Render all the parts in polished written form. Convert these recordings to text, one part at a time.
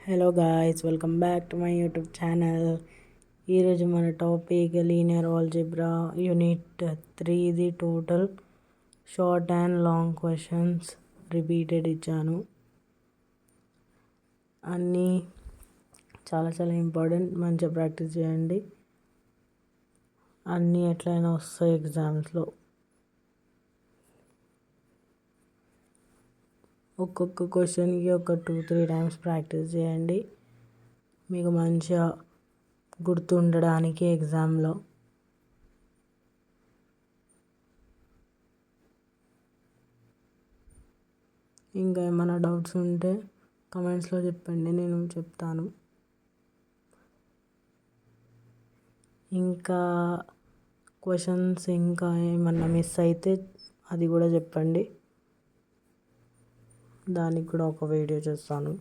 Hello guys, welcome back to my YouTube channel. ఈరోజు మన topic linear algebra unit 3ది total short and long questions repeated ఇచ్చాను. అన్నీ చాలా చాలా ఇంపార్టెంట్, మంచిగా ప్రాక్టీస్ చేయండి. అన్నీ ఎట్లయినా వస్తాయి ఎగ్జామ్స్లో. ఒక్కొక్క క్వశ్చన్కి ఒక 2-3 టైమ్స్ ప్రాక్టీస్ చేయండి, మీకు మంచిగా గుర్తుండడానికి ఎగ్జామ్లో. ఇంకా ఏమైనా డౌట్స్ ఉంటే కమెంట్స్లో చెప్పండి, నేను చెప్తాను. ఇంకా క్వశ్చన్స్ ఇంకా ఏమన్నా మిస్ అయితే అది కూడా చెప్పండి, దానికి కూడా ఒక వీడియో చేస్తాను.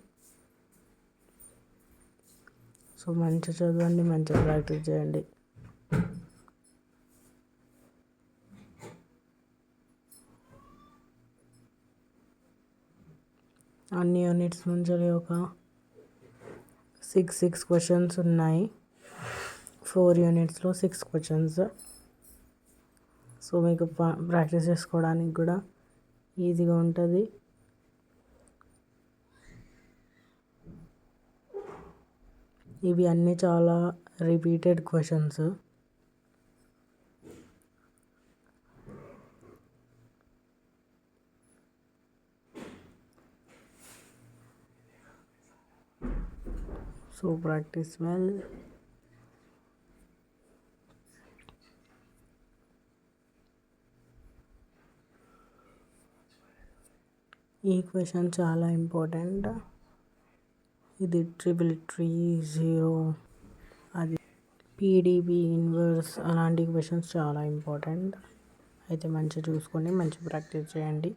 సో మంచిగా చదవండి, మంచిగా ప్రాక్టీస్ చేయండి. అన్ని యూనిట్స్ నుంచి ఒక 6 క్వశ్చన్స్ ఉన్నాయి. 4 యూనిట్స్లో 6 క్వశ్చన్స్. సో మీకు ప్రాక్టీస్ చేసుకోవడానికి కూడా ఈజీగా ఉంటుంది. ఇవి అన్నీ చాలా repeated questions. So practice well. ఈ క్వశ్చన్ చాలా ఇంపార్టెంట్. ఇది 333 అది పీడీబీ ఇన్వర్స్, అలాంటి క్వశ్చన్స్ చాలా ఇంపార్టెంట్. అయితే మంచిగా చూసుకొని మంచిగా ప్రాక్టీస్ చేయండి.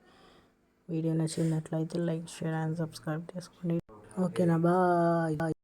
వీడియో నచ్చినట్లయితే లైక్, షేర్ అండ్ సబ్స్క్రైబ్ చేసుకోండి. ఓకేనా, బాయ్.